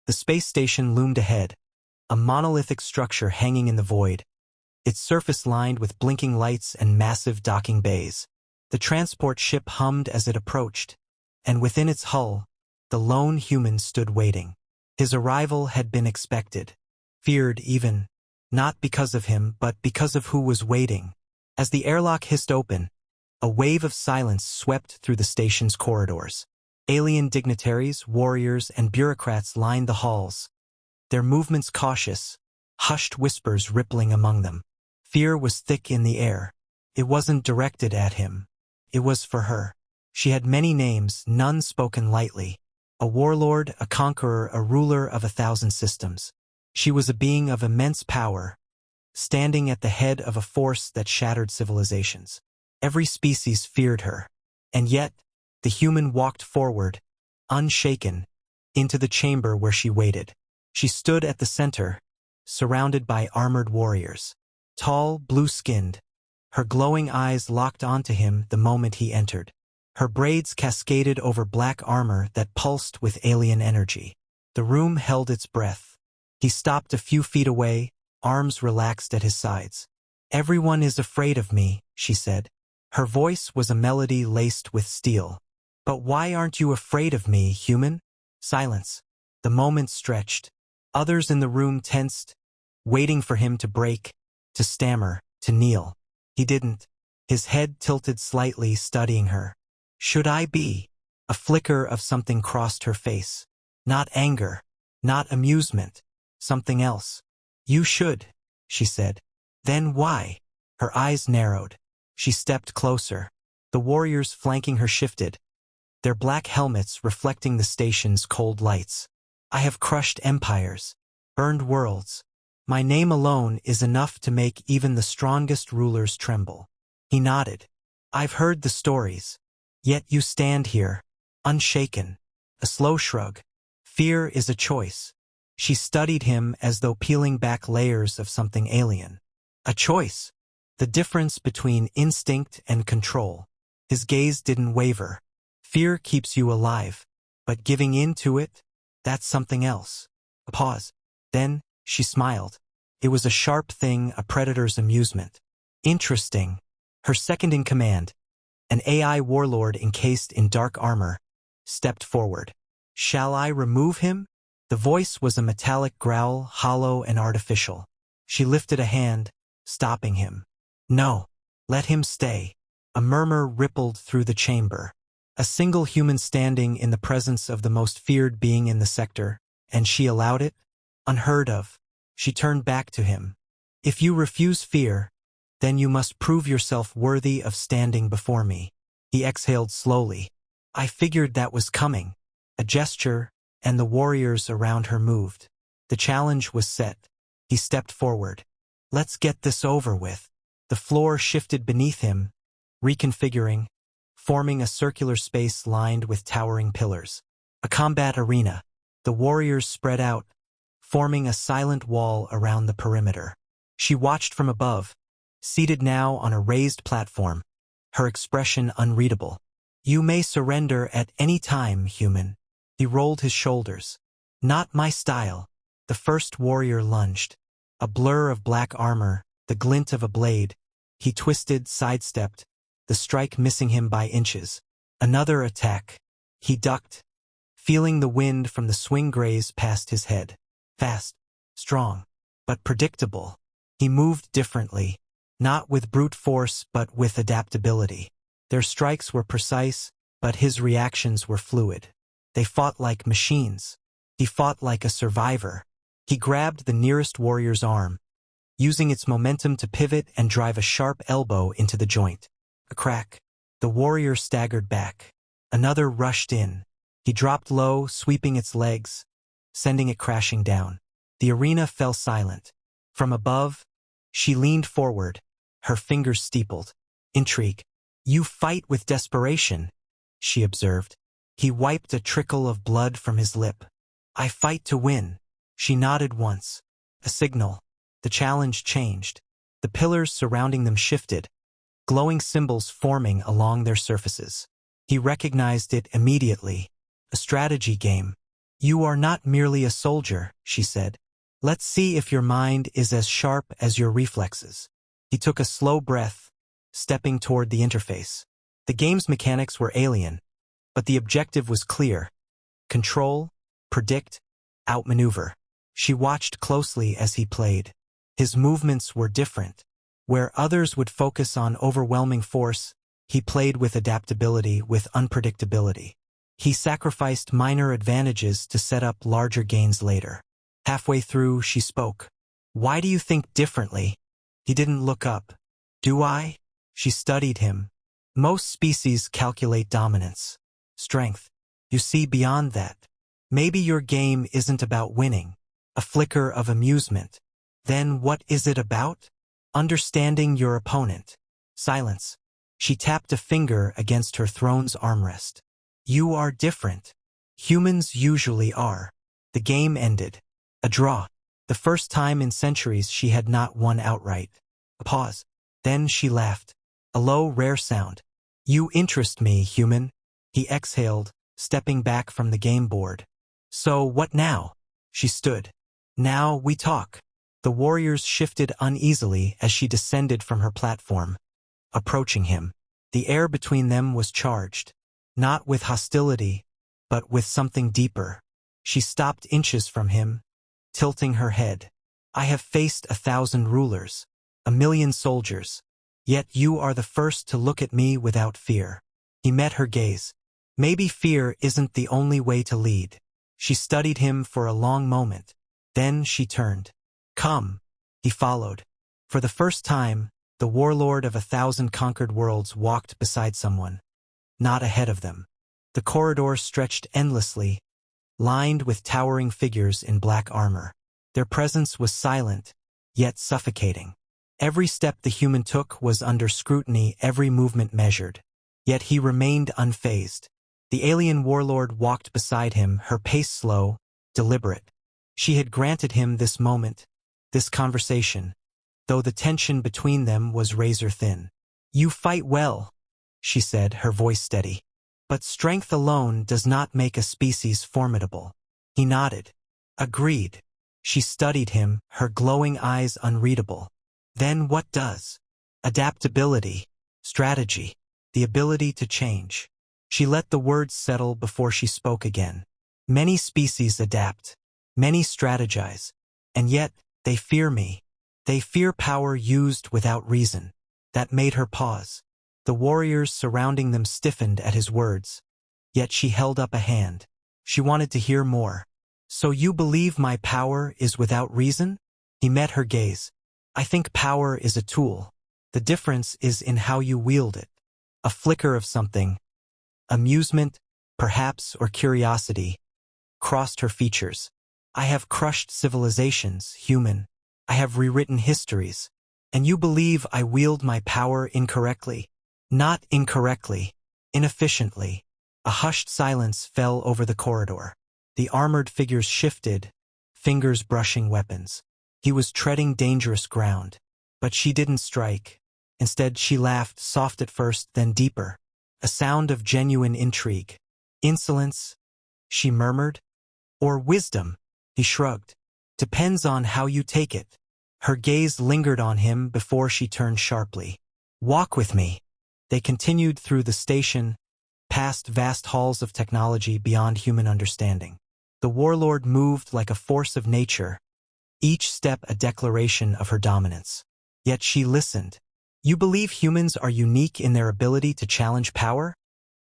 The space station loomed ahead, a monolithic structure hanging in the void, its surface lined with blinking lights and massive docking bays. The transport ship hummed as it approached, and within its hull, the lone human stood waiting. His arrival had been expected, feared even, not because of him but because of who was waiting. As the airlock hissed open, a wave of silence swept through the station's corridors. Alien dignitaries, warriors, and bureaucrats lined the halls, their movements cautious, hushed whispers rippling among them. Fear was thick in the air. It wasn't directed at him. It was for her. She had many names, none spoken lightly. A warlord, a conqueror, a ruler of 1,000 systems. She was a being of immense power, standing at the head of a force that shattered civilizations. Every species feared her. And yet, the human walked forward, unshaken, into the chamber where she waited. She stood at the center, surrounded by armored warriors. Tall, blue-skinned, her glowing eyes locked onto him the moment he entered. Her braids cascaded over black armor that pulsed with alien energy. The room held its breath. He stopped a few feet away, arms relaxed at his sides. "Everyone is afraid of me," she said. Her voice was a melody laced with steel. "But why aren't you afraid of me, human?" Silence. The moment stretched. Others in the room tensed, waiting for him to break, to stammer, to kneel. He didn't. His head tilted slightly, studying her. "Should I be?" A flicker of something crossed her face. Not anger, not amusement, something else. "You should," she said. "Then why?" Her eyes narrowed. She stepped closer. The warriors flanking her shifted, their black helmets reflecting the station's cold lights. "I have crushed empires, burned worlds. My name alone is enough to make even the strongest rulers tremble." He nodded. "I've heard the stories. Yet you stand here, unshaken." A slow shrug. "Fear is a choice." She studied him as though peeling back layers of something alien. A choice. The difference between instinct and control. His gaze didn't waver. Fear keeps you alive, but giving in to it, that's something else. A pause. Then, she smiled. It was a sharp thing, a predator's amusement. "Interesting." Her second-in-command, an AI warlord encased in dark armor, stepped forward. "Shall I remove him?" The voice was a metallic growl, hollow and artificial. She lifted a hand, stopping him. "No. Let him stay." A murmur rippled through the chamber. A single human standing in the presence of the most feared being in the sector, and she allowed it? Unheard of. She turned back to him. "If you refuse fear, then you must prove yourself worthy of standing before me." He exhaled slowly. "I figured that was coming." A gesture, and the warriors around her moved. The challenge was set. He stepped forward. "Let's get this over with." The floor shifted beneath him, reconfiguring, forming a circular space lined with towering pillars. A combat arena. The warriors spread out, forming a silent wall around the perimeter. She watched from above, seated now on a raised platform, her expression unreadable. "You may surrender at any time, human." He rolled his shoulders. "Not my style." The first warrior lunged. A blur of black armor, the glint of a blade. He twisted, sidestepped, the strike missing him by inches. Another attack. He ducked, feeling the wind from the swing graze past his head. Fast, strong, but predictable. He moved differently, not with brute force but with adaptability. Their strikes were precise, but his reactions were fluid. They fought like machines. He fought like a survivor. He grabbed the nearest warrior's arm, using its momentum to pivot and drive a sharp elbow into the joint. A crack. The warrior staggered back. Another rushed in. He dropped low, sweeping its legs, sending it crashing down. The arena fell silent. From above, she leaned forward, her fingers steepled. "Intrigue. You fight with desperation," she observed. He wiped a trickle of blood from his lip. "I fight to win." She nodded once. A signal. The challenge changed. The pillars surrounding them shifted, glowing symbols forming along their surfaces. He recognized it immediately. A strategy game. You are not merely a soldier, she said. Let's see if your mind is as sharp as your reflexes. He took a slow breath, stepping toward the interface. The game's mechanics were alien, but the objective was clear. Control, predict, outmaneuver. She watched closely as he played. His movements were different. Where others would focus on overwhelming force, he played with adaptability, with unpredictability. He sacrificed minor advantages to set up larger gains later. Halfway through, she spoke. Why do you think differently? He didn't look up. Do I? She studied him. Most species calculate dominance, strength. You see beyond that. Maybe your game isn't about winning. A flicker of amusement. Then what is it about? Understanding your opponent. Silence. She tapped a finger against her throne's armrest. You are different. Humans usually are. The game ended. A draw. The first time in centuries she had not won outright. A pause. Then she laughed. A low, rare sound. You interest me, human. He exhaled, stepping back from the game board. So what now? She stood. Now we talk. The warriors shifted uneasily as she descended from her platform. Approaching him. The air between them was charged. Not with hostility, but with something deeper. She stopped inches from him, tilting her head. I have faced 1,000 rulers, 1,000,000 soldiers. Yet you are the first to look at me without fear. He met her gaze. Maybe fear isn't the only way to lead. She studied him for a long moment. Then she turned. Come. He followed. For the first time, the warlord of 1,000 conquered worlds walked beside someone. Not ahead of them. The corridor stretched endlessly, lined with towering figures in black armor. Their presence was silent, yet suffocating. Every step the human took was under scrutiny, every movement measured. Yet he remained unfazed. The alien warlord walked beside him, her pace slow, deliberate. She had granted him this moment, this conversation, though the tension between them was razor thin. You fight well, she said, her voice steady. But strength alone does not make a species formidable. He nodded. Agreed. She studied him, her glowing eyes unreadable. Then what does? Adaptability, strategy, the ability to change. She let the words settle before she spoke again. Many species adapt, many strategize, and yet they fear me. They fear power used without reason. That made her pause. The warriors surrounding them stiffened at his words. Yet she held up a hand. She wanted to hear more. So you believe my power is without reason? He met her gaze. I think power is a tool. The difference is in how you wield it. A flicker of something, amusement, perhaps, or curiosity, crossed her features. I have crushed civilizations, human. I have rewritten histories. And you believe I wield my power incorrectly? Not incorrectly, inefficiently. A hushed silence fell over the corridor. The armored figures shifted, fingers brushing weapons. He was treading dangerous ground. But she didn't strike. Instead, she laughed, soft at first, then deeper. A sound of genuine intrigue. Insolence, she murmured. Or wisdom, he shrugged. Depends on how you take it. Her gaze lingered on him before she turned sharply. Walk with me. They continued through the station, past vast halls of technology beyond human understanding. The warlord moved like a force of nature, each step a declaration of her dominance. Yet she listened. You believe humans are unique in their ability to challenge power?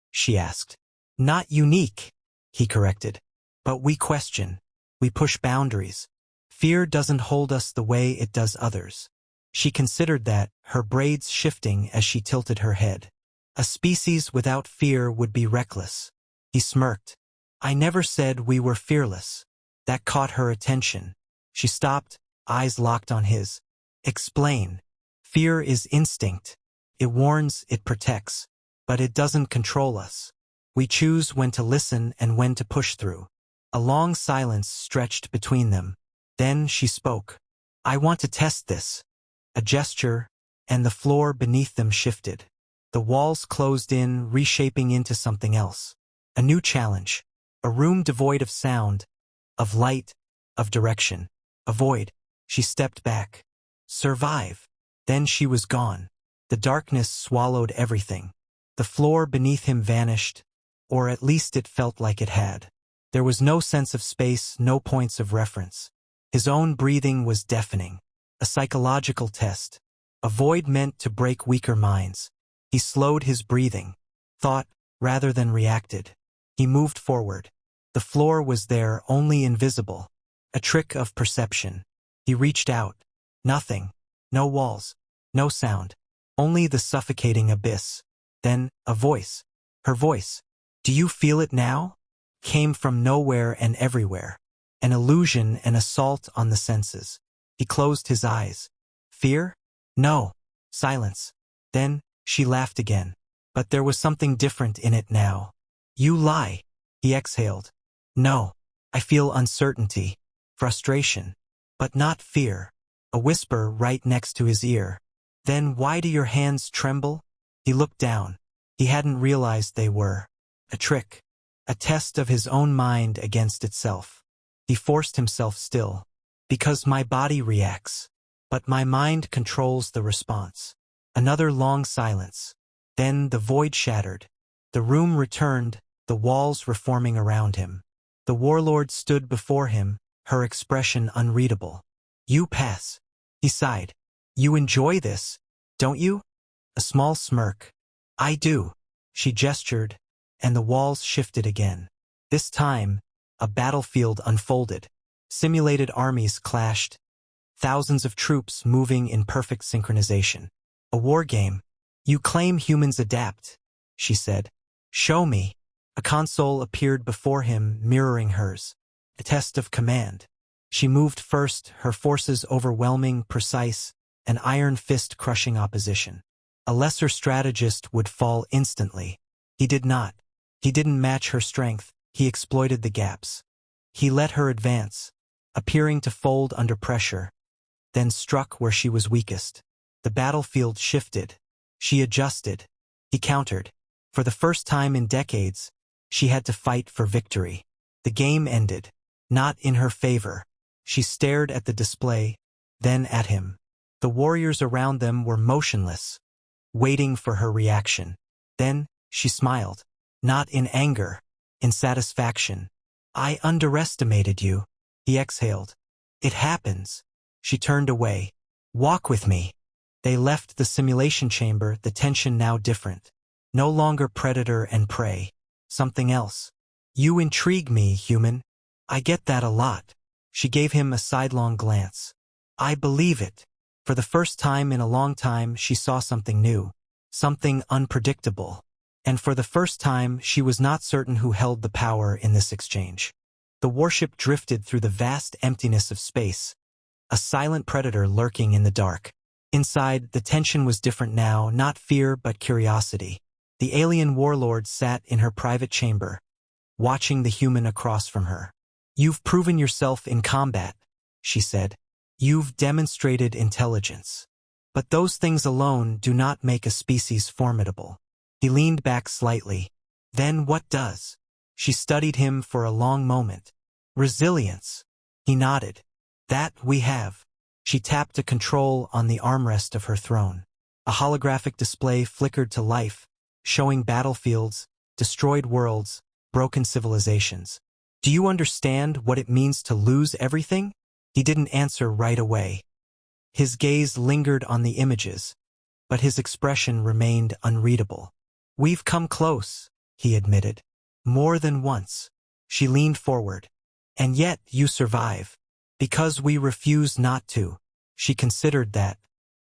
She asked. Not unique, he corrected. But we question. We push boundaries. Fear doesn't hold us the way it does others. She considered that, her braids shifting as she tilted her head. A species without fear would be reckless. He smirked. I never said we were fearless. That caught her attention. She stopped, eyes locked on his. Explain. Fear is instinct. It warns, it protects. But it doesn't control us. We choose when to listen and when to push through. A long silence stretched between them. Then she spoke. I want to test this. A gesture, and the floor beneath them shifted. The walls closed in, reshaping into something else. A new challenge. A room devoid of sound, of light, of direction. Avoid. She stepped back. Survive. Then she was gone. The darkness swallowed everything. The floor beneath him vanished, or at least it felt like it had. There was no sense of space, no points of reference. His own breathing was deafening. A psychological test. A void meant to break weaker minds. He slowed his breathing. Thought, rather than reacted. He moved forward. The floor was there, only invisible. A trick of perception. He reached out. Nothing. No walls. No sound. Only the suffocating abyss. Then, a voice. Her voice. Do you feel it now? Came from nowhere and everywhere. An illusion, an assault on the senses. He closed his eyes. Fear? No. Silence. Then, she laughed again. But there was something different in it now. You lie. He exhaled. No. I feel uncertainty. Frustration. But not fear. A whisper right next to his ear. Then why do your hands tremble? He looked down. He hadn't realized they were. A trick. A test of his own mind against itself. He forced himself still. Because my body reacts. But my mind controls the response. Another long silence. Then the void shattered. The room returned, the walls reforming around him. The warlord stood before him, her expression unreadable. You pass. He sighed. You enjoy this, don't you? A small smirk. I do. She gestured, and the walls shifted again. This time, a battlefield unfolded. Simulated armies clashed. Thousands of troops moving in perfect synchronization. A war game. You claim humans adapt, she said. Show me. A console appeared before him, mirroring hers. A test of command. She moved first, her forces overwhelming, precise, an iron fist crushing opposition. A lesser strategist would fall instantly. He did not. He didn't match her strength, he exploited the gaps. He let her advance, appearing to fold under pressure, then struck where she was weakest. The battlefield shifted. She adjusted. He countered. For the first time in decades, she had to fight for victory. The game ended. Not in her favor. She stared at the display, then at him. The warriors around them were motionless, waiting for her reaction. Then, she smiled. Not in anger, in satisfaction. I underestimated you. He exhaled. It happens. She turned away. Walk with me. They left the simulation chamber, the tension now different. No longer predator and prey. Something else. You intrigue me, human. I get that a lot. She gave him a sidelong glance. I believe it. For the first time in a long time, she saw something new. Something unpredictable. And for the first time, she was not certain who held the power in this exchange. The warship drifted through the vast emptiness of space. A silent predator lurking in the dark. Inside, the tension was different now, not fear but curiosity. The alien warlord sat in her private chamber, watching the human across from her. You've proven yourself in combat, she said. You've demonstrated intelligence. But those things alone do not make a species formidable. He leaned back slightly. Then what does? She studied him for a long moment. Resilience. He nodded. That we have. She tapped a control on the armrest of her throne. A holographic display flickered to life, showing battlefields, destroyed worlds, broken civilizations. Do you understand what it means to lose everything? He didn't answer right away. His gaze lingered on the images, but his expression remained unreadable. We've come close, he admitted. More than once. She leaned forward. And yet you survive. Because we refuse not to. She considered that.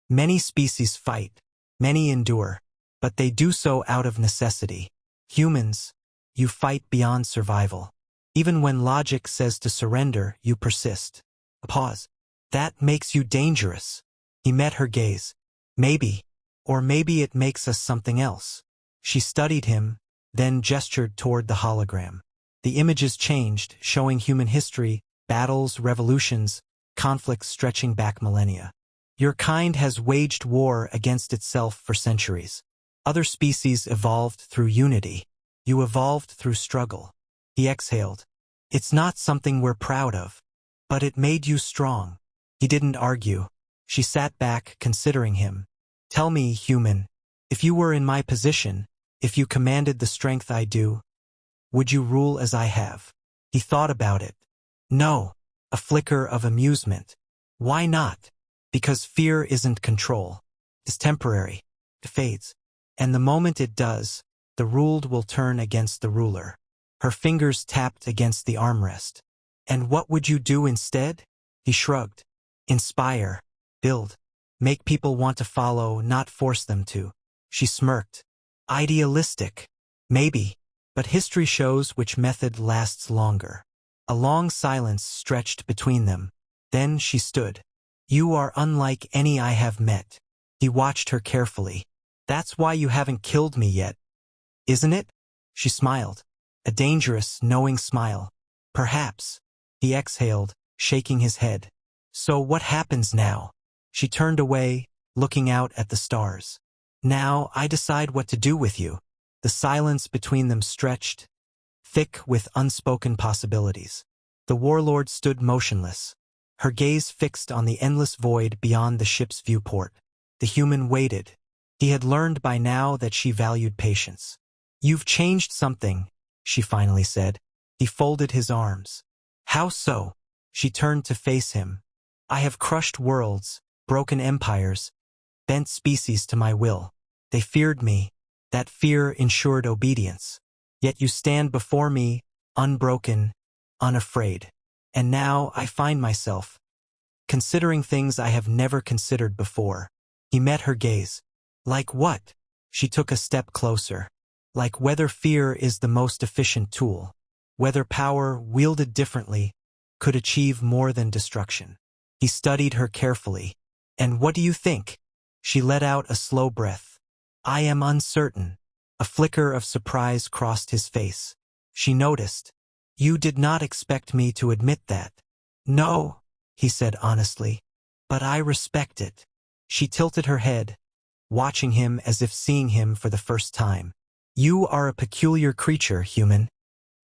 Many species fight. Many endure. But they do so out of necessity. Humans, you fight beyond survival. Even when logic says to surrender, you persist. A pause. That makes you dangerous. He met her gaze. Maybe. Or maybe it makes us something else. She studied him, then gestured toward the hologram. The images changed, showing human history, battles, revolutions, conflicts stretching back millennia. Your kind has waged war against itself for centuries. Other species evolved through unity. You evolved through struggle. He exhaled. It's not something we're proud of. But it made you strong. He didn't argue. She sat back, considering him. Tell me, human, if you were in my position, if you commanded the strength I do, would you rule as I have? He thought about it. No. A flicker of amusement. Why not? Because fear isn't control. It's temporary. It fades. And the moment it does, the ruled will turn against the ruler. Her fingers tapped against the armrest. And what would you do instead? He shrugged. Inspire. Build. Make people want to follow, not force them to. She smirked. Idealistic. Maybe. But history shows which method lasts longer. A long silence stretched between them. Then she stood. You are unlike any I have met. He watched her carefully. That's why you haven't killed me yet, isn't it? She smiled. A dangerous, knowing smile. Perhaps. He exhaled, shaking his head. So what happens now? She turned away, looking out at the stars. Now I decide what to do with you. The silence between them stretched, thick with unspoken possibilities. The warlord stood motionless, her gaze fixed on the endless void beyond the ship's viewport. The human waited. He had learned by now that she valued patience. You've changed something, she finally said. He folded his arms. How so? She turned to face him. I have crushed worlds, broken empires, bent species to my will. They feared me. That fear ensured obedience. Yet you stand before me, unbroken, unafraid. And now I find myself considering things I have never considered before. He met her gaze. Like what? She took a step closer. Like whether fear is the most efficient tool. Whether power, wielded differently, could achieve more than destruction. He studied her carefully. And what do you think? She let out a slow breath. I am uncertain. A flicker of surprise crossed his face. She noticed. You did not expect me to admit that. No, he said honestly. But I respect it. She tilted her head, watching him as if seeing him for the first time. You are a peculiar creature, human.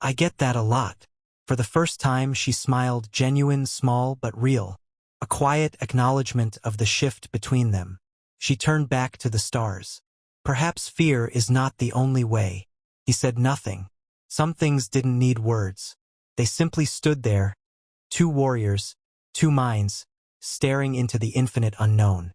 I get that a lot. For the first time she smiled, genuine, small but real. A quiet acknowledgement of the shift between them. She turned back to the stars. Perhaps fear is not the only way. He said nothing. Some things didn't need words. They simply stood there, two warriors, two minds, staring into the infinite unknown.